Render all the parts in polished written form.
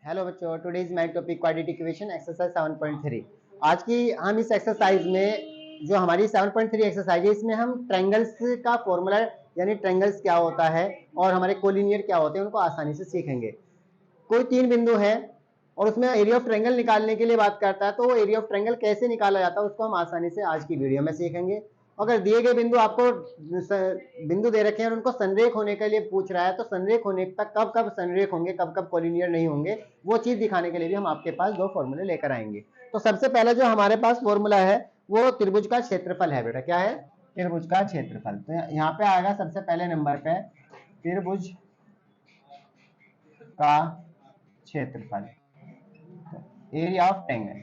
Hello बच्चों, today is my topic quadratic equation exercise 7.3। आज की हम इस एक्सरसाइज में जो हमारी 7.3 एक्सरसाइज है, इसमें हम ट्रायंगल्स का फॉर्मूला यानी ट्रायंगल्स क्या होता है और हमारे कोलिनियर क्या होते हैं उनको आसानी से सीखेंगे। कोई तीन बिंदु है और उसमें एरिया ऑफ ट्रायंगल निकालने के लिए बात करता है, तो वो एरिया ऑफ ट्रायंगल कैसे निकाला जाता है उसको हम आसानी से आज की वीडियो में सीखेंगे। अगर दिए गए बिंदु आपको बिंदु दे रखे हैं और उनको संरेख होने के लिए पूछ रहा है, तो संरेख होने तक कब कब संरेख होंगे, कब कब कोलिनियर नहीं होंगे, वो चीज दिखाने के लिए भी हम आपके पास दो फॉर्मूले लेकर आएंगे। तो सबसे पहले जो हमारे पास फॉर्मूला है वो त्रिभुज का क्षेत्रफल है। बेटा क्या है? त्रिभुज का क्षेत्रफल। तो यहाँ पे आएगा सबसे पहले नंबर पे त्रिभुज का क्षेत्रफल, एरिया ऑफ ट्रायंगल,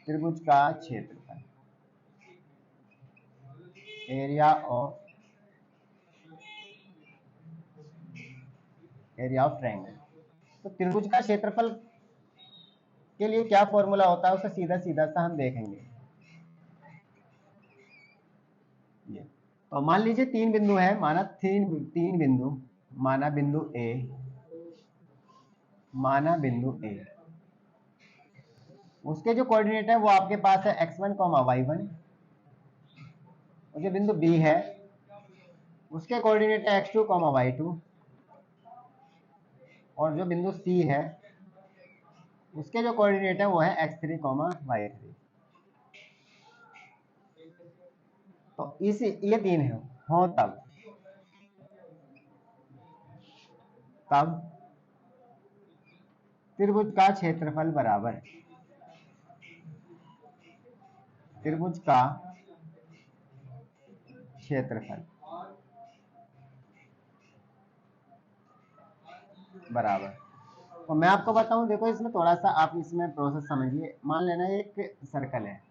त्रिभुज का क्षेत्रफल, एरिया ऑफ ट्रायंगल। तो त्रिभुज का क्षेत्रफल के लिए क्या फॉर्मूला होता है उसे सीधा सीधा सा हम देखेंगे। ये तो मान लीजिए तीन बिंदु है, माना तीन बिंदु, माना बिंदु ए, माना बिंदु ए, उसके जो कोऑर्डिनेट है वो आपके पास है x1, y1, और जो बिंदु बी है उसके कोऑर्डिनेट है x2, y2, और जो बिंदु सी है उसके जो कोऑर्डिनेट है वो है x3, y3। तो इस ये तीन है हो तब त्रिभुज का क्षेत्रफल बराबर त्रिभुज का क्षेत्रफल बराबर। तो मैं आपको बताऊं, देखो इसमें थोड़ा सा आप इसमें प्रोसेस समझिए। मान लेना एक सर्कल है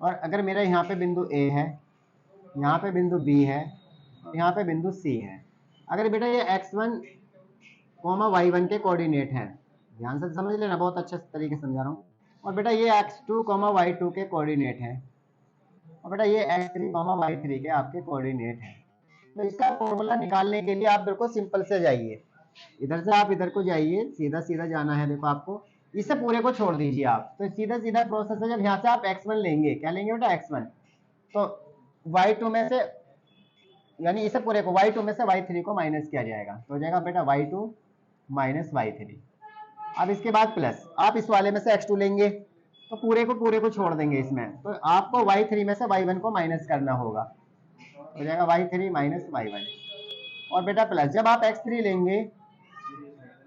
और अगर मेरा यहाँ पे बिंदु ए है, यहाँ पे बिंदु बी है, यहाँ पे बिंदु सी है। अगर बेटा ये x1, y1 के कोऑर्डिनेट हैं, ध्यान से समझ लेना, बहुत अच्छे तरीके से समझा रहा हूँ। और बेटा ये x2, y2 के कोऑर्डिनेट हैं, और बेटा ये x3, y3 के आपके कोऑर्डिनेट हैं। तो इसका फॉर्मूला निकालने के लिए आप बिल्कुल सिंपल से जाइए, इधर से आप इधर को जाइए, सीधा सीधा जाना है। देखो आपको इसे पूरे को छोड़ दीजिए आप, तो सीधा सीधा प्रोसेस है। जब यहाँ से आप x1 लेंगे, क्या लेंगे बेटा? x1, तो y2 में से, यानी इसे पूरे को y2 में से y3 को माइनस किया जाएगा, तो हो जाएगा बेटा y2 माइनस y3। अब इसके बाद प्लस आप इस वाले में से x2 लेंगे, तो पूरे को छोड़ देंगे इसमें, तो आपको y3 में से y1 को माइनस करना होगा, हो जाएगा y3 माइनस y1। और बेटा प्लस जब आप x3 लेंगे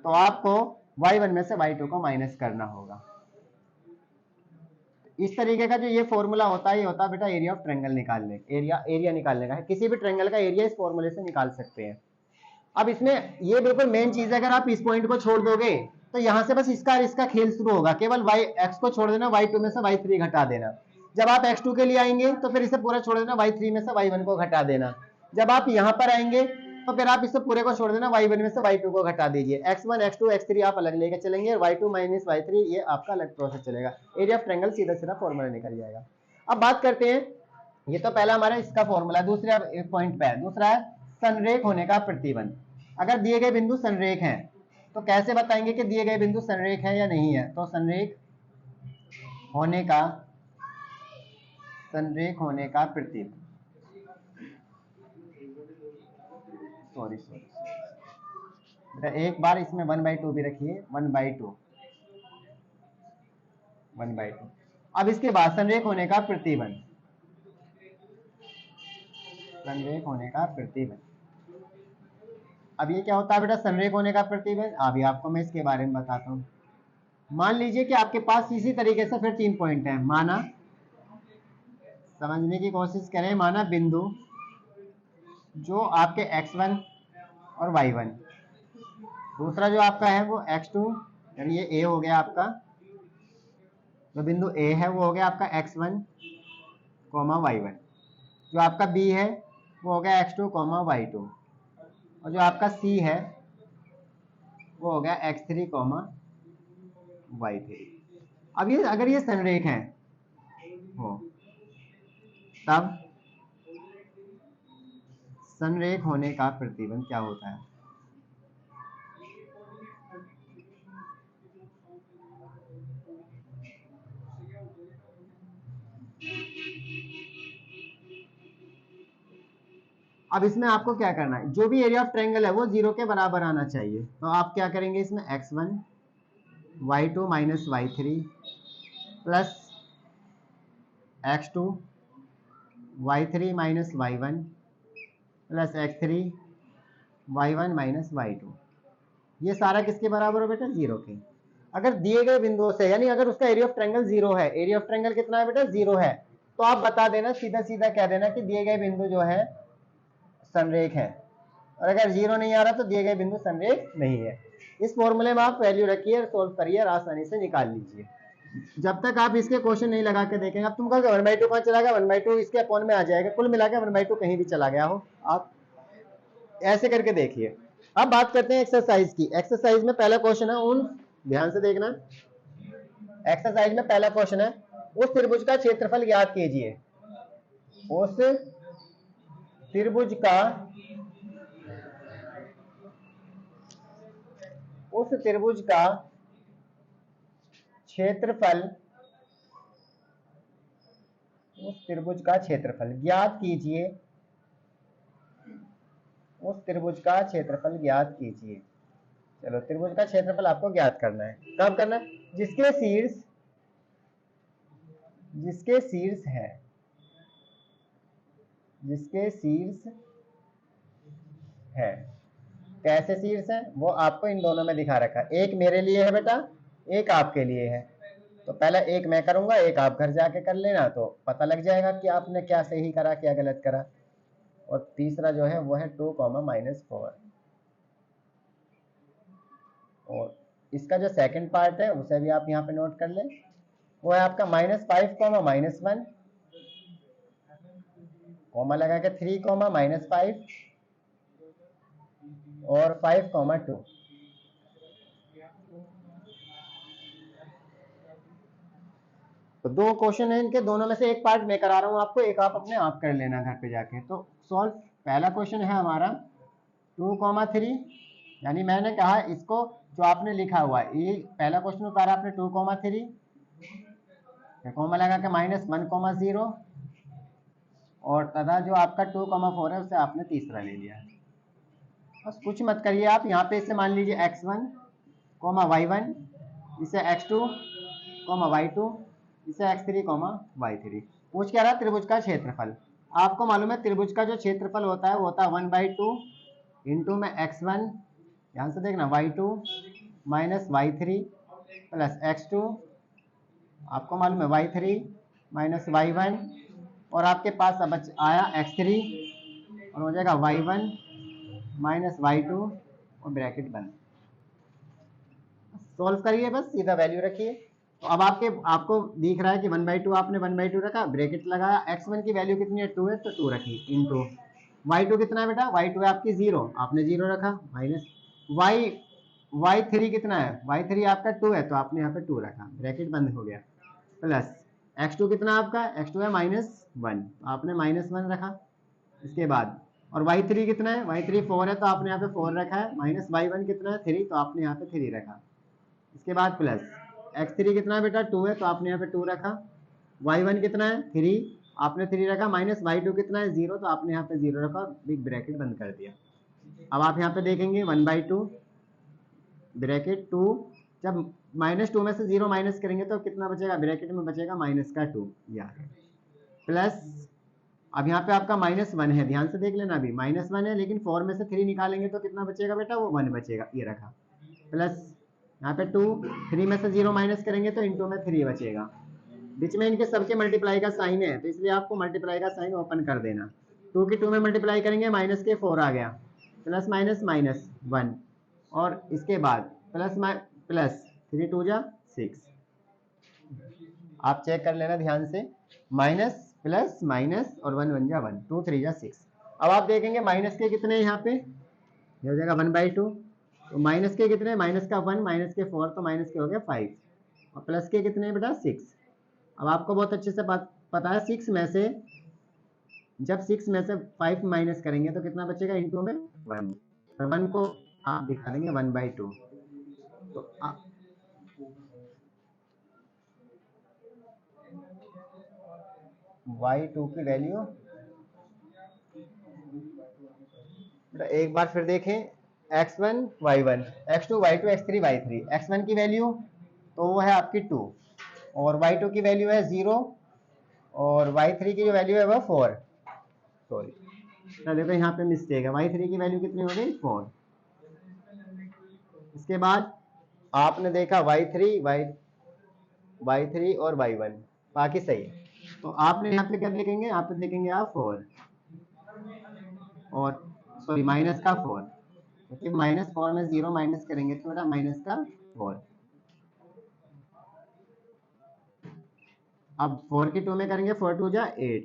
तो आपको y1 में से y2 को माइनस करना होगा। इस तरीके का जो ये फॉर्मूला होता है, ये होता है बेटा एरिया ऑफ ट्रायंगल निकालने, एरिया निकालने का है। किसी भी ट्रायंगल का एरिया इस फॉर्मूले से निकाल सकते हैं। अब इसमें ये बिल्कुल मेन चीज है, अगर आप इस पॉइंट को छोड़ दोगे तो यहां से बस इसका खेल शुरू होगा। केवल x को छोड़ देना, y2 में से y3 घटा देना। जब आप x2 के लिए आएंगे तो फिर इसे पूरा छोड़ देना, y3 में से y1 को घटा देना। जब आप यहां पर आएंगे तो फिर आप इसे पूरे को छोड़ देना, y1 में से y2 को घटा दीजिए। x1, x2, x3 आप अलग लेके चलेंगे, y2 माइनस y3 ये आपका अलग प्रोसेस चलेगा। एरिया ऑफ ट्रायंगल सीधा सीधा फॉर्मूला निकल जाएगा। अब बात करते हैं, ये तो पहला हमारा इसका फॉर्मूला। दूसरा पॉइंट पे है, दूसरा है संरेख होने का प्रतिबंध। अगर दिए गए बिंदु संरेख हैं तो कैसे बताएंगे कि दिए गए बिंदु संरेख है या नहीं है? तो संरेख होने का प्रतिबंध, सॉरी एक बार इसमें 1/2 भी रखिए, 1/2। अब इसके बाद संरेख होने का प्रतिबंध, संरेख होने का प्रतिबंध। अब ये क्या होता है बेटा संरेख होने का प्रतिबंध? अभी आपको मैं इसके बारे में बताता हूँ। मान लीजिए कि आपके पास इसी तरीके से फिर 3 पॉइंट हैं। माना, समझने की कोशिश करें, माना बिंदु जो आपके x1 और y1, दूसरा जो आपका है वो x2, यानी ये a हो गया आपका, जो बिंदु a है वो हो गया आपका x1, y1, जो आपका b है वो हो गया x2, y2, और जो आपका c है वो हो गया x3, y3। अब ये अगर ये संरेख है हो तब संरेख होने का प्रतिबंध क्या होता है? अब इसमें आपको क्या करना है, जो भी एरिया ऑफ ट्रायंगल है वो 0 के बराबर आना चाहिए। तो आप क्या करेंगे, इसमें x1 y2 minus y3 plus x2 y3 minus y1 plus x3 y1 minus y2, ये सारा किसके बराबर हो बेटा, 0 के। अगर दिए गए बिंदुओं से, यानी अगर उसका एरिया ऑफ ट्रायंगल 0 है, एरिया ऑफ ट्रायंगल कितना है बेटा, 0 है, तो आप बता देना, सीधा सीधा कह देना कि दिए गए बिंदु जो है संरेख है, और अगर 0 नहीं आ रहा तो दिए गए बिंदु संरेख नहीं है। इस फॉर्मूले में आप वैल्यू रखिए और सोल्व करिए और आसानी से निकाल लीजिए। जब तक आप इसके क्वेश्चन नहीं लगा के देखेंगे, अब तुम कहोगे 1/2 कहाँ चला गया, 1/2 इसके अपॉन में आ जाएगा, कुल मिला के 1/2 कहीं भी चला गया हो, आप ऐसे करके देखिए। अब बात करते हैं एक्सरसाइज की। एक्सरसाइज में पहला क्वेश्चन है, उन ध्यान से देखना, एक्सरसाइज में पहला क्वेश्चन है, उस त्रिभुज का क्षेत्रफल ज्ञात कीजिए। उस त्रिभुज का क्षेत्रफल, उस त्रिभुज का क्षेत्रफल ज्ञात कीजिए। उस त्रिभुज का क्षेत्रफल ज्ञात कीजिए। चलो, त्रिभुज का क्षेत्रफल आपको ज्ञात करना है। कब करना है, जिसके शीर्ष है, जिसके शीर्ष है, कैसे शीर्ष है वो आपको इन दोनों में दिखा रखा है। एक मेरे लिए है बेटा, एक आपके लिए है। तो पहले एक मैं करूंगा, एक आप घर जाके कर लेना, तो पता लग जाएगा कि आपने क्या सही करा क्या गलत करा। और तीसरा जो है वो है 2, -4। और इसका जो सेकंड पार्ट है उसे भी आप यहाँ पे नोट कर लें, वो है आपका -5, -1, कॉमा लगा के 3, -5 और 5, 2। तो दो क्वेश्चन है, इनके दोनों में से एक पार्ट मैं करा रहा हूं आपको, एक आप अपने आप कर लेना घर पे जाके। तो सॉल्व, पहला क्वेश्चन है हमारा 2, 3, यानी मैंने कहा इसको, जो आपने लिखा हुआ है, ये पहला क्वेश्चन उतारा आपने 2, 3, कॉमा लगा के -1, 0, और तथा जो आपका 2, 4 है उसे आपने तीसरा ले लिया। बस कुछ मत करिए आप, यहाँ पे इसे मान लीजिए x1, y1, इसे x2, y2, इसे x3, y3। पूछ क्या रहा, त्रिभुज का क्षेत्रफल। आपको मालूम है त्रिभुज का जो क्षेत्रफल होता है वो होता है 1/2 इंटू में x1, ध्यान से देखना, y2 minus y3 plus x2, आपको मालूम है y3 माइनस y1, और आपके पास अब आया x3, और हो जाएगा y1 माइनस y2 और ब्रैकेट बंद। सॉल्व करिए, बस सीधा वैल्यू रखिए। तो अब आपको दिख रहा है कि 1/2 आपने 1/2 रखा, ब्रैकेट लगाया, x1 की वैल्यू कितनी है, 2 है, तो 2 रखी, इंटू y2 कितना है बेटा, y2 है आपकी 0, आपने 0 रखा, माइनस y3 कितना है, y3 आपका 2 है, तो आपने यहाँ पे 2 रखा, ब्रैकेट बंद हो गया, प्लस x2 कितना आपका, x2 है -1, आपने -1 रखा। इसके बाद और y3 कितना है, y3 4 है, तो आपने यहाँ पे 4 रखा है, माइनस y1 कितना है 3, तो आपने यहाँ पे 3 रखा। इसके बाद प्लस x3 कितना है बेटा, 2 है, तो आपने यहाँ पे 2 रखा, y1 कितना है 3, आपने 3 रखा, माइनस y2 कितना है 0, तो आपने यहाँ पे 0 रखा, बिग ब्रैकेट बंद कर दिया। अब आप यहाँ पे देखेंगे 1/2 ब्रैकेट 2, जब -2 में से 0 माइनस करेंगे तो कितना बचेगा, ब्रैकेट में बचेगा -2, प्लस अब यहाँ पे आपका -1 है, ध्यान से देख लेना, अभी -1 है, लेकिन 4 में से 3 निकालेंगे तो कितना बचेगा बेटा, वो 1 बचेगा, ये रखा, प्लस यहाँ पे 2, 3 में से 0 माइनस करेंगे तो इंटू में 3 बचेगा। बीच में इनके सबके मल्टीप्लाई का साइन है, तो इसलिए आपको मल्टीप्लाई का साइन ओपन कर देना। 2 की 2 में मल्टीप्लाई करेंगे, माइनस के 4 आ गया, प्लस -1, और इसके बाद प्लस 3 2 जा 6, आप चेक कर लेना ध्यान से, माइनस प्लस माइनस और 1 1 जा 1, 2 3 जा 6। अब आप देखेंगे माइनस के कितने यहाँ पे, ये हो जाएगा 1/2, तो माइनस के कितने, माइनस का 1, माइनस के 4, तो माइनस के हो गया 5, और प्लस के कितने बेटा 6। अब आपको बहुत अच्छे से पता है 6 में से, जब 6 में से 5 माइनस करेंगे तो कितना बचेगा, इंटू में 1, 1 को आप दिखा देंगे 1/2, तो y2 की वैल्यू तो एक बार फिर देखें, x1 y1 x2 y2 x3 y3, x1 की वैल्यू तो वो है आपकी 2 और y2 की वैल्यू है 0 और y3 की जो वैल्यू है वो 4, सॉरी तो देखो यहाँ पे मिस्टेक है, y3 की वैल्यू कितनी हो गई 4। इसके बाद आपने देखा y3 और y1 बाकी सही है, तो आपने यहाँ पे क्या देखेंगे, यहाँ पे देखेंगे आप 4 और सॉरी माइनस का 4, क्योंकि -4 में 0 माइनस करेंगे तो बेटा माइनस का 4। अब 4 की 2 में करेंगे 4 2 जा 8,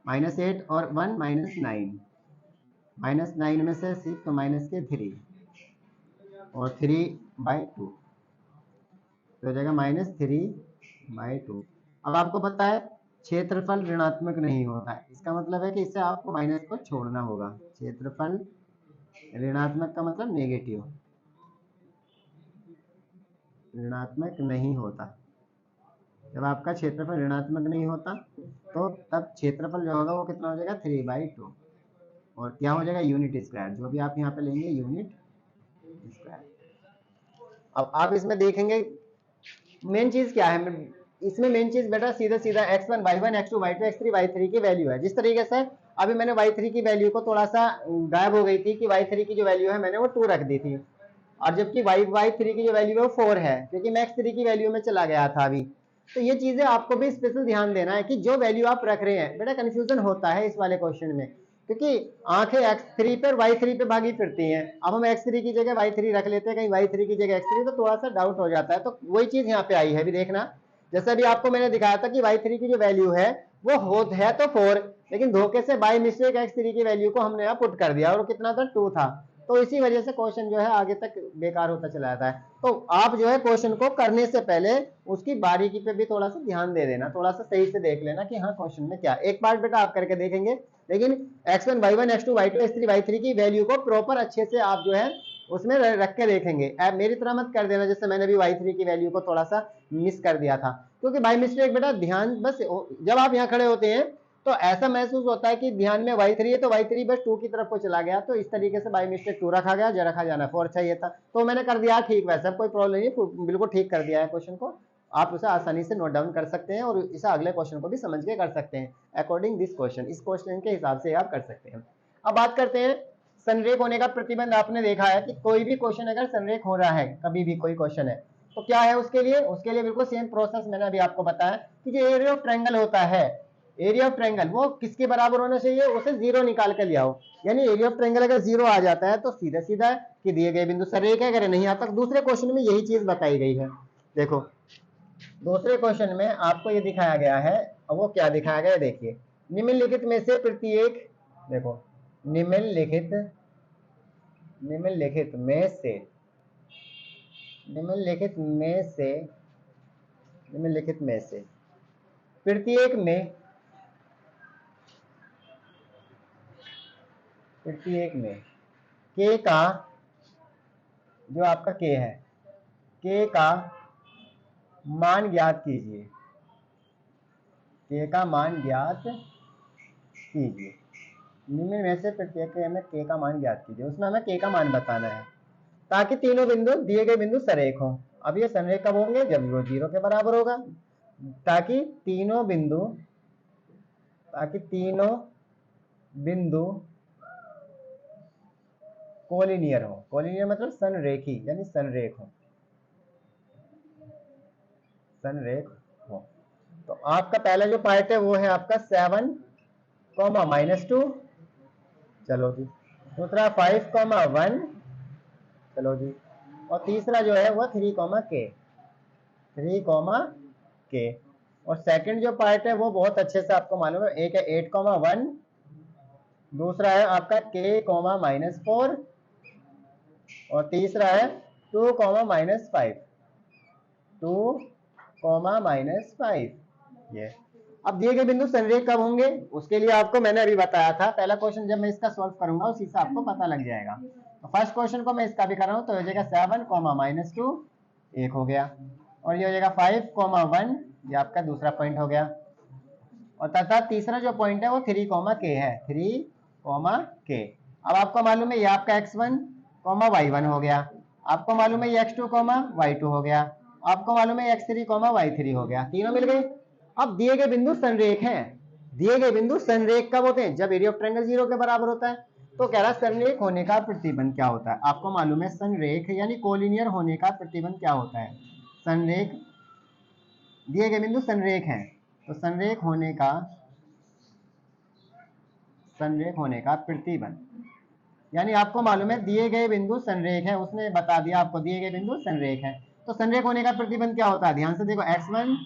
-8 और 1 -9, -9 में से 6 तो माइनस के 3 और 3/2 तो हो जाएगा -3/2। अब आपको पता है क्षेत्रफल ऋणात्मक नहीं होता है, इसका मतलब है कि इससे आपको माइनस को छोड़ना होगा। क्षेत्रफल ऋणात्मक का मतलब नेगेटिव, ऋणात्मक नहीं होता। जब आपका क्षेत्रफल ऋणात्मक नहीं होता तो तब क्षेत्रफल जो होगा वो कितना हो जाएगा 3/2 और क्या हो जाएगा यूनिट स्क्वायर, जो भी आप यहाँ पे लेंगे यूनिट स्क्वायर। अब आप इसमें देखेंगे मेन चीज क्या है, इसमें मेन चीज बेटा सीधा सीधा x1 y1 x2 y2 x3 y3 की वैल्यू है। जिस तरीके से अभी मैंने y3 की वैल्यू को थोड़ा सा गायब हो गई थी कि y3 की जो वैल्यू है मैंने वो 2 रख दी थी, और जबकि y3 की जो वैल्यू है वो 4 है, क्योंकि मैं x3 की वैल्यू में चला गया था अभी। तो ये चीजें आपको भी स्पेशल ध्यान देना है कि जो वैल्यू आप रख रहे हैं, बेटा कंफ्यूजन होता है इस वाले क्वेश्चन में, क्योंकि आंखें x3 पर y3 पे भागी फिरती हैं। अब हम x3 की जगह y3 रख लेते हैं, कहीं y3 की जगह x3, तो थोड़ा सा डाउट हो जाता है। तो वही चीज यहाँ पे आई है, अभी देखना, जैसे अभी आपको मैंने दिखाया था कि y3 की जो वैल्यू है वो है तो 4, लेकिन धोखे से बाय मिस्टेक x3 की वैल्यू को हमने यहाँ पुट कर दिया और कितना था 2 था, तो इसी वजह से क्वेश्चन जो है आगे तक बेकार होता चला जाता है। तो आप जो है क्वेश्चन को करने से पहले उसकी बारीकी पे भी थोड़ा सा ध्यान दे देना, थोड़ा सा सही से देख लेना कि हाँ क्वेश्चन में क्या। एक बार बेटा आप करके देखेंगे, लेकिन x1 y1 x2 y2 x3 y3 की वैल्यू को प्रॉपर अच्छे से आप जो है उसमें रख के देखेंगे। आप मेरी तरह मत कर देना जैसे मैंने भी y3 की वैल्यू को थोड़ा सा मिस कर दिया था, क्योंकि बाय मिस्टेक बेटा ध्यान बस जब आप यहाँ खड़े होते हैं तो ऐसा महसूस होता है कि ध्यान में y3 है तो y3 बस 2 की तरफ को चला गया, तो इस तरीके से बाय मिस्टेक 2 रखा गया, जो रखा जाना 4 चाहिए था, तो मैंने कर दिया ठीक, वैसे कोई प्रॉब्लम नहीं, बिल्कुल ठीक कर दिया है क्वेश्चन को। आप उसे आसानी से नोट डाउन कर सकते हैं और इसे अगले क्वेश्चन को भी समझ के कर सकते हैं अकॉर्डिंग दिस क्वेश्चन, इस क्वेश्चन के हिसाब से आप कर सकते हैं। अब बात करते हैं संरेख होने का प्रतिबंध। आपने देखा है कि कोई भी क्वेश्चन अगर संरेख हो रहा है, कभी भी कोई क्वेश्चन है तो क्या है उसके लिए बिल्कुल सेम प्रोसेस मैंने अभी आपको बताया कि जो एरिया ऑफ ट्रायंगल होता है, एरिया ऑफ ट्रायंगल वो किसके बराबर होना चाहिए, उसे 0 निकाल कर ले आओ। यानी एरिया ऑफ ट्रायंगल अगर 0 आ जाता है तो सीधा सीधा कि दिए गए बिंदु संरेख है, अगर नहीं आता दूसरे क्वेश्चन में यही चीज बताई गई है। देखो दूसरे क्वेश्चन में आपको ये दिखाया गया है, वो क्या दिखाया गया है देखिए, निम्नलिखित में से प्रत्येक, देखो निम्नलिखित में से प्रत्येक में k का जो आपका k है, k का मान ज्ञात कीजिए, k का मान ज्ञात कीजिए। निम्न में से प्रत्येक में k का मान ज्ञात कीजिए, उसमें हमें k का मान बताना है ताकि तीनों बिंदु दिए गए बिंदु संरेख हो। अब ये संरेख कब होंगे, जब वो 0 के बराबर होगा, ताकि तीनों बिंदु कोलिनियर हो। कोलिनियर मतलब संरेखी, यानी संरेख हो। तो आपका पहला जो पार्ट है वो है आपका 7, -2, चलो जी, दूसरा 5, 1, चलो जी, और तीसरा जो है वो 3, k, और सेकंड जो पार्ट है वो बहुत अच्छे से आपको मालूम है, एक है 8, 1, दूसरा है आपका k, -4, और तीसरा है 2, -5, 2, -5। ये अब दिए गए बिंदु संरेख कब होंगे उसके लिए आपको मैंने अभी बताया था, पहला क्वेश्चन जब मैं इसका सॉल्व करूंगा उसी से आपको पता लग जाएगा। तो फर्स्ट क्वेश्चन को मैं इसका भी कर रहा हूं, तो हो जाएगा 7, -2, एक हो गया, और ये हो जाएगा 5, 1, ये आपका दूसरा पॉइंट हो गया, और तथा तीसरा जो पॉइंट है वो 3, k है, 3, k। अब आपको मालूम है ये आपका x1 कॉमा y1 हो गया, आपको मालूम है ये x2 कॉमा y2 हो गया, आपको मालूम है x3 कॉमा y3 हो गया, तीनों मिल गए। अब दिए गए बिंदु संरेख हैं, दिए गए बिंदु संरेख कब होते हैं? जब एरिया ऑफ ट्रायंगल 0 के बराबर होता है। तो कह रहा संरेख होने का प्रतिबंध क्या होता है? आपको मालूम है संरेख यानी कोलिनियर होने का प्रतिबंध क्या होता है? संरेख, दिए गए बिंदु संरेख हैं तो संरेख होने का प्रतिबंध यानी आपको मालूम है दिए गए बिंदु संरेख है, उसने बता दिया आपको दिए गए बिंदु संरेख है, तो संरेख होने का प्रतिबंध क्या होता है? ध्यान से देखो, x1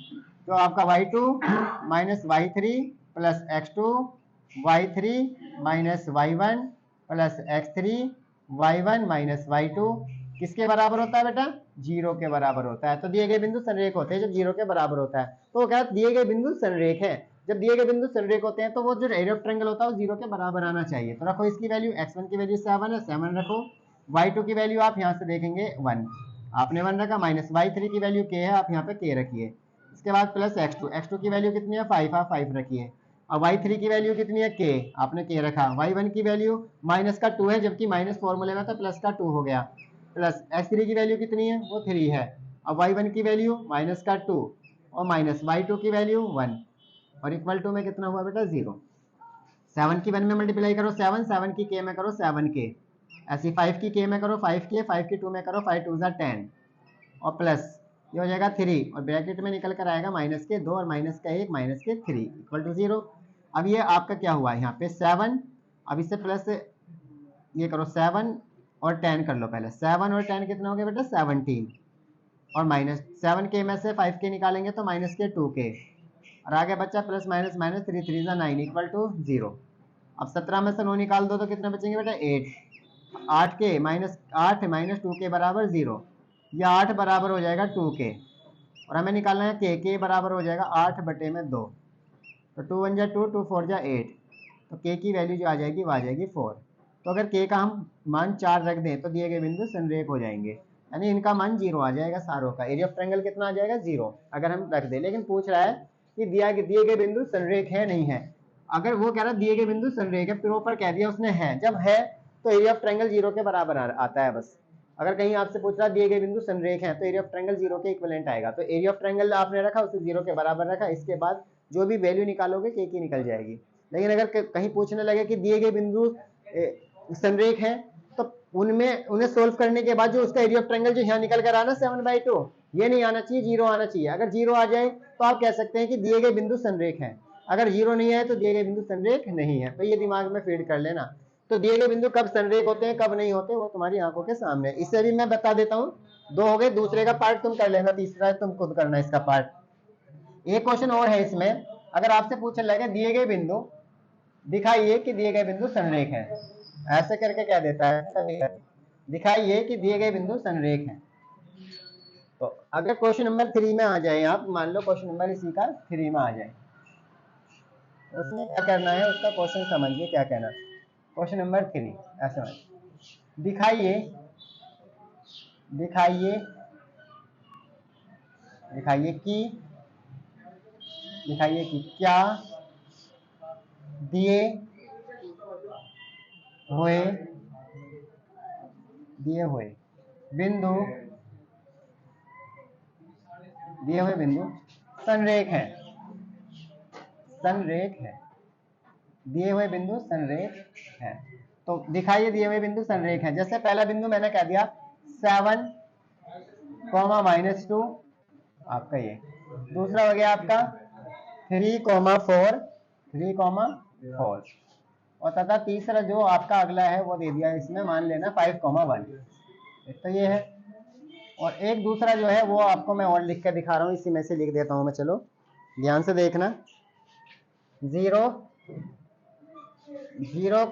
तो आपका y2 minus y3 plus x2 y3 minus y1 plus x3 y1 minus y2 किसके बराबर होता है बेटा? 0 के बराबर होता है। तो दिए गए बिंदु संरेख होते हैं जब 0 के बराबर होता है। तो क्या दिए गए बिंदु संरेख है, जब दिए गए बिंदु संरेख होते हैं तो वो जो एरिया ऑफ ट्रायंगल होता है वो 0 के बराबर आना चाहिए। तो रखो इसकी वैल्यू, x1 की वैल्यू 7 है, 7 रखो, y2 की वैल्यू आप यहाँ से देखेंगे 1, आपने 1 रखा, माइनस y3 की वैल्यू k है, आप यहाँ पे k रखिए। इसके बाद प्लस x2 की वैल्यू कितनी है? 5, आप 5 रखिए। अब y3 की वैल्यू कितनी है? k, आपने k रखा। y1 की वैल्यू माइनस का 2 है, जबकि माइनस फॉर्मूले में तो प्लस का 2 हो गया। प्लस x3 की वैल्यू कितनी है? वो 3 है। अब y1 की वैल्यू माइनस का 2 और माइनस y2 की वैल्यू 1 और इक्वल टू में कितना हुआ बेटा? 0। 7 की 1 में मल्टीप्लाई करो 7, 7 की k में करो 7k, ऐसी 5 की k में करो 5k, 5 की 2 में करो 5 2 10 और प्लस ये हो जाएगा 3 और ब्रैकेट में निकल कर आएगा माइनस के 2 और माइनस का 1 माइनस के 3 इक्वल टू 0। अब ये आपका क्या हुआ यहाँ पे 7, अब इससे प्लस ये करो 7 और 10 कर लो पहले, 7 और 10 कितना हो गया बेटा? 17 और माइनस 7k में से 5k निकालेंगे तो माइनस के 2k और आगे बच्चा plus minus minus 3 3 9 equal to 0। अब 17 में से 9 निकाल दो तो कितने बचेंगे बेटा? 8, 8k माइनस 8 माइनस 2k बराबर 0, या 8 बराबर हो जाएगा 2k और हमें निकालना है k बराबर हो जाएगा 8 बटे में 2, तो 2 1 जा 2, 2 4 जा 8, तो k की वैल्यू जो आ जाएगी वो आ जाएगी 4। तो अगर k का हम मान 4 रख दें तो दिए गए बिंदु संरेख हो जाएंगे, यानी इनका मान 0 आ जाएगा सारों का। एरिया ऑफ ट्रायंगल कितना आ जाएगा? 0 अगर हम रख दें। लेकिन पूछ रहा है कि दिए गए बिंदु संरेख है नहीं है। अगर वो कह रहा है दिए गए बिंदु संरेख है, प्रॉपर कह दिया उसने है, जब है तो एरिया ऑफ ट्रायंगल 0 के बराबर आता है बस। अगर कहीं आपसे पूछ रहा है दिए गए बिंदु संरेख है तो एरिया ऑफ ट्रायंगल 0 के इक्विवेलेंट आएगा। तो एरिया ऑफ ट्रायंगल आपने रखा, उसे 0 के बराबर रखा, इसके बाद जो भी वैल्यू निकालोगे k की निकल जाएगी। लेकिन अगर कहीं पूछने लगे कि दिए गए बिंदु संरेख है तो उन्हें सोल्व करने के बाद जो उसका एरिया ऑफ ट्रायंगल जो यहाँ निकल कर आना 7/2, ये नहीं आना चाहिए, 0 आना चाहिए। अगर 0 आ जाए तो आप कह सकते हैं कि दिए गए बिंदु संरेख है, अगर 0 नहीं है तो दिए गए बिंदु संरेख नहीं है। तो ये दिमाग में फीड कर लेना। तो दिए गए बिंदु कब संरेख होते हैं कब नहीं होते वो तुम्हारी आंखों के सामने। इससे भी मैं बता देता हूँ, 2 हो गए, दूसरे का पार्ट तुम कर लेना, तीसरा तुम खुद करना इसका पार्ट। एक क्वेश्चन और है इसमें, अगर आपसे पूछने लगे दिए गए बिंदु दिखाइए कि दिए गए बिंदु संरेख है, ऐसे करके क्या देता है? दिखाइए कि दिए गए बिंदु संरेख है। तो अगर क्वेश्चन नंबर 3 में आ जाए, आप मान लो क्वेश्चन नंबर इसी का 3 में आ जाए, उसमें क्या करना है उसका क्वेश्चन समझिए क्या कहना। क्वेश्चन नंबर 3 ऐसे दिखाइए दिखाइए दिखाइए कि क्या दिए हुए बिंदु संरेख है। दिए हुए बिंदु संरेख है। तो दिखाइए दिए हुए बिंदु संरेख है। जैसे पहला बिंदु मैंने कह दिया 7, -2 आपका ये, दूसरा हो गया आपका 3, 4 और तथा तीसरा जो आपका अगला है वो दे दिया इसमें, मान लेना 5, 1। एक तो ये है, और एक दूसरा जो है वो आपको मैं और लिख के दिखा रहा हूँ, इसी में से लिख देता हूँ मैं, चलो ध्यान से देखना। 0, 0,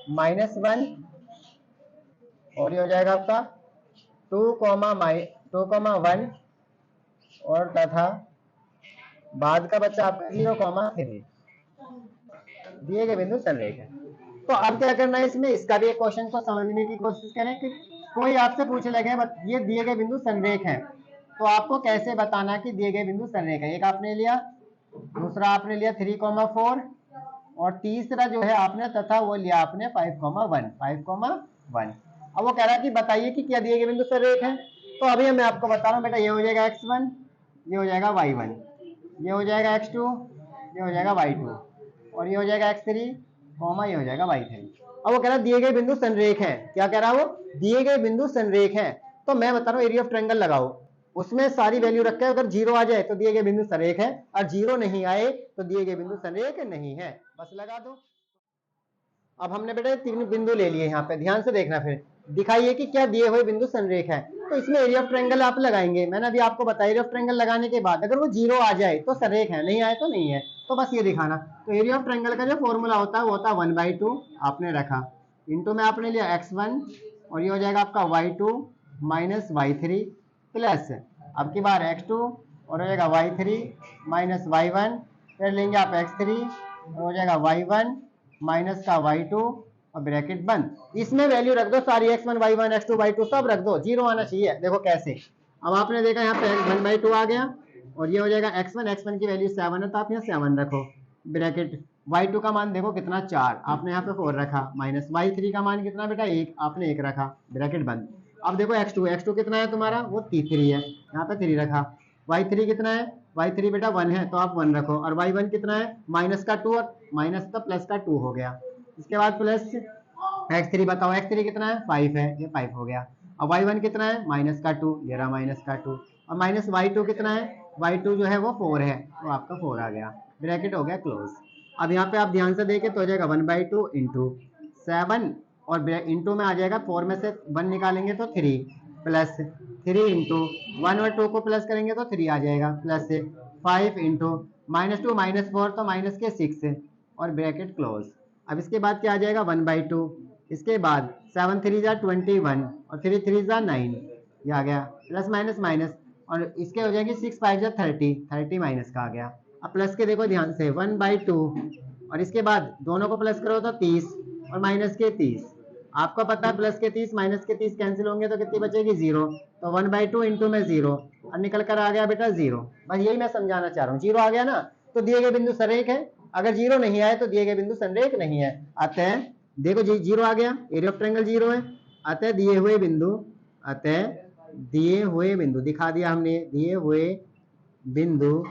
-1 और ये हो जाएगा आपका 2, 1 और तथा बाद का बच्चा आपका 0, 3 दिए गए बिंदु संरेख है। तो अब क्या करना है इसमें, इसका भी एक क्वेश्चन को समझने की कोशिश करें कि कोई आपसे पूछे लगे ये दिए गए बिंदु संरेख है, तो आपको कैसे बताना कि दिए गए बिंदु संरेख है। एक आपने लिया, दूसरा आपने लिया 3, 4 और तीसरा जो है आपने तथा वो लिया आपने 5,1 5,1। अब वो कह रहा है कि बताइए कि क्या दिए गए बिंदु संरेख है। तो अभी मैं आपको बता रहा हूँ बेटा, ये हो जाएगा x1, ये हो जाएगा y1, ये हो जाएगा x2, ये हो जाएगा y2, और ये हो जाएगा x3, ये हो जाएगा y3। अब वो कह रहा है दिए गए बिंदु संरेख है। क्या कह रहा है वो? दिए गए बिंदु संरेख है। तो मैं बता रहा हूँ एरिया ऑफ ट्रायंगल लगाओ, उसमें सारी वैल्यू रखे, अगर जीरो आ जाए तो दिए गए बिंदु संरेख है, और जीरो नहीं आए तो दिए गए बिंदु संरेख नहीं है। बस लगा दो। अब हमने बेटा तीन बिंदु ले लिए, यहाँ पे ध्यान से देखना, फिर दिखाइए कि क्या दिए हुए बिंदु संरेख है। तो इसमें एरिया ऑफ ट्रायंगल आप लगाएंगे, मैंने अभी आपको बताया एरिया ऑफ ट्रायंगल लगाने के बाद अगर वो जीरो आ जाए तो संरेख है, नहीं आए तो नहीं है। तो बस ये दिखाना। तो एरिया ऑफ ट्रायंगल का जो फॉर्मूला होता है वो होता है 1/2 आपने रखा, इंटू में आपने लिया x1, और ये हो जाएगा आपका y2 माइनस y3 प्लस अब की बार x2, और हो जाएगा y3 माइनस y1, फिर लेंगे आप x3, और हो जाएगा y1 माइनस का y2 और ब्रैकेट बंद। इसमें वैल्यू रख दो सारी, x1 y1 x2 y2 सब रख दो, जीरो आना चाहिए। देखो कैसे, अब आपने देखा यहाँ पे 1/2 आ गया, और ये हो जाएगा x1 की वैल्यू 7 है तो आप यहाँ 7 रखो, ब्रैकेट y2 का मान देखो कितना 4, आपने यहाँ पे 4 रखा, माइनस y3 का मान कितना बेटा 1, आपने 1 रखा, ब्रैकेट बंद। अब देखो x2 कितना है तुम्हारा, वो 3 है, यहाँ पे 3 रखा। y3 कितना है, y3 बेटा 1 है तो आप 1 रखो, और y1 कितना है माइनस का 2, और माइनस का प्लस का 2 हो गया। इसके बाद प्लस x3 बताओ, x3 कितना है 5 है, ये 5 हो गया। अब y1 कितना है माइनस का 2, ये रहा माइनस का 2, और माइनस y2 कितना है, y2 जो है वो 4 है तो आपका 4 आ गया, ब्रैकेट हो गया क्लोज। अब यहाँ पे आप ध्यान से देखें तो हो जाएगा 1/2 इंटू 7, और इंटू में आ जाएगा 4 में से 1 निकालेंगे तो 3, प्लस 3 इंटू 1 और 2 को प्लस करेंगे तो 3 आ जाएगा, प्लस 5 इंटू -2 -4 तो माइनस के 6, और ब्रैकेट क्लोज। अब इसके बाद क्या आ जाएगा 1/2, इसके बाद 7 3 जा 21, और 3 3 जा 9, ये आ गया, प्लस माइनस माइनस, और इसके हो जाएंगे 6 5 जा 30 माइनस का आ गया। अब प्लस के देखो ध्यान से 1/2, और इसके बाद दोनों को प्लस करो तो 30, और माइनस के 30, आपको पता है प्लस के 30 माइनस के 30 कैंसिल होंगे तो कितनी बचेगी 0, तो 1/2 इंटू में 0, और निकल कर आ गया बेटा 0। बस यही मैं समझाना चाह रहा हूँ, 0 आ गया ना तो दिए गए बिंदु संरेख है, अगर 0 नहीं आए तो दिए गए बिंदु संरेख नहीं है। अतः देखो जी 0 आ गया, एरिया ऑफ ट्रायंगल 0 है, अतः दिए हुए बिंदु दिखा दिया हमने, दिए हुए बिंदु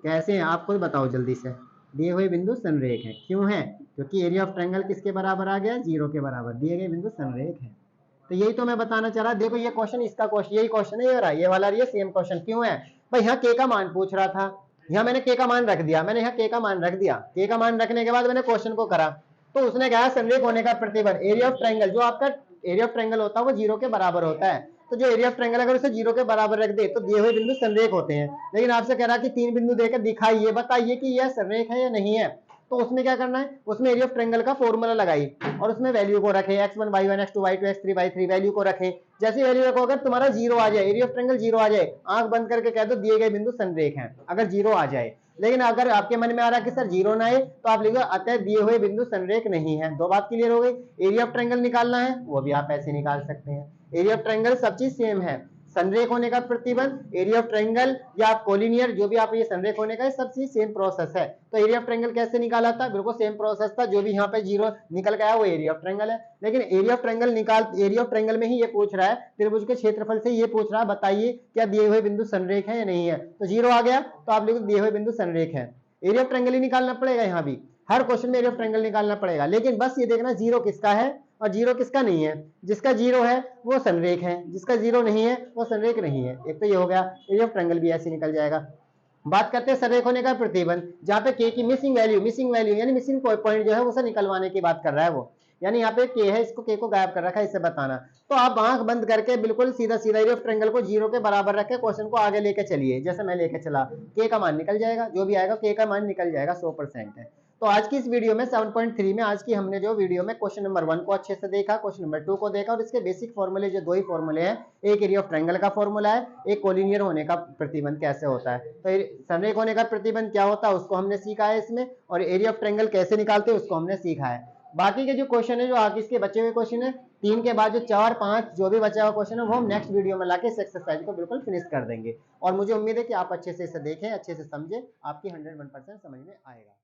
कैसे हैं आप खुद बताओ जल्दी से। दिए हुए बिंदु संरेख है, क्यों है, क्योंकि एरिया ऑफ ट्रायंगल किसके बराबर आ गया, 0 के बराबर, दिए गए बिंदु संरेख है। तो यही तो मैं बताना चाह रहा। देखो ये क्वेश्चन, इसका क्वेश्चन, यही क्वेश्चन है ये वाला, ये सेम क्वेश्चन क्यों है भाई, यहाँ के का मान पूछ रहा था, यहाँ मैंने के का मान रख दिया, मैंने यहाँ के का मान रख दिया, के का मान रखने के बाद मैंने क्वेश्चन को करा, तो उसने कहा संरेख होने का प्रतिबंध, एरिया ऑफ ट्रायंगल, जो आपका एरिया ऑफ ट्रायंगल होता है वो 0 के बराबर होता है, तो जो एरिया ऑफ ट्रायंगल अगर उसे 0 के बराबर रख दे तो दिए हुए बिंदु संरेख होते हैं। लेकिन आपसे कह रहा कि 3 बिंदु देकर दिखाइए, बताइए कि यह संरेख है या नहीं है, तो उसमें क्या करना है, उसमें एरिया ऑफ ट्रायंगल का फॉर्मूला लगाइए, और उसमें वैल्यू को रखे, x1 y1 x2 y2 x3 y3 value को रखे, जैसी वैल्यू रखो, अगर तुम्हारा 0 आ जाए, एरिया ऑफ ट्रायंगल 0 आ जाए, आंख बंद करके कह दो दिए गए बिंदु संरेख हैं, अगर 0 आ जाए। लेकिन अगर आपके मन में आ रहा है कि सर 0 ना आए, तो आप लिखो अतः दिए हुए बिंदु संरेख नहीं है। दो बात क्लियर हो गई। एरिया ऑफ ट्रायंगल निकालना है वो भी आप ऐसे निकाल सकते हैं, एरिया ऑफ ट्रायंगल सब चीज सेम है, संरेख होने का प्रतिबंध, एरिया ऑफ ट्रायंगल या कोलिनियर, जो भी आप ये संरेख होने का, सब चीज सेम प्रोसेस है। तो एरिया ऑफ ट्रायंगल कैसे निकाला था, बिल्कुल सेम प्रोसेस था, जो भी यहाँ पे 0 निकल गया वो एरिया ऑफ ट्रायंगल है। लेकिन एरिया ऑफ ट्रायंगल में ही ये पूछ रहा है, त्रिभुज के क्षेत्रफल से ये पूछ रहा है बताइए क्या दिए हुए बिंदु संरेख है या नहीं है, तो 0 आ गया तो आप लिखो दिए हुए बिंदु संरेख है। एरिया ऑफ ट्रायंगल ही निकालना पड़ेगा, यहाँ भी हर क्वेश्चन में एरिया ऑफ ट्रायंगल निकालना पड़ेगा, लेकिन बस ये देखना 0 किसका है और 0 किसका नहीं है। जिसका 0 है वो संरेख है, जिसका 0 नहीं है वो संरेख नहीं है। एक तो ये हो गया, एरिया ऑफ ट्रायंगल भी ऐसे निकल जाएगा। बात करते हैं संरेख होने का प्रतिबंध, जहां पे के की मिसिंग वैल्यू यानी मिसिंग पॉइंट जो है उसे निकलवाने की बात कर रहा है वो, यानी यहाँ पे के है, इसको के को गायब कर रखा है, इसे बताना। तो आप आंख बंद करके बिल्कुल सीधा सीधा एरिया ऑफ ट्रायंगल को 0 के बराबर रख के क्वेश्चन को आगे लेके चलिए, जैसे मैं लेके चला, के का मान निकल जाएगा, जो भी आएगा के का मान निकल जाएगा, 100% है। तो आज की इस वीडियो में 7.3 में आज की हमने जो वीडियो में क्वेश्चन नंबर 1 को अच्छे से देखा, क्वेश्चन नंबर 2 को देखा, और इसके बेसिक फॉर्मूले जो दो ही फॉर्मूले हैं, एक एरिया ऑफ ट्रायंगल का फॉर्मूला है, एक कोलिनियर होने का प्रतिबंध कैसे होता है। तो संरेख होने का प्रतिबंध क्या होता है उसको हमने सीखा है इसमें, और एरिया ऑफ ट्रायंगल कैसे निकालते हैं उसको हमने सीखा है। बाकी के जो क्वेश्चन है, जो आगे इसके बचे हुए क्वेश्चन है, 3 के बाद जो 4 5 जो भी बचा हुआ क्वेश्चन है वो हम नेक्स्ट वीडियो में लाके इस एक्सरसाइज को बिल्कुल फिनिश कर देंगे। और मुझे उम्मीद है कि आप अच्छे से इसे देखें, अच्छे से समझें, आपकी 101% समझ में आएगा।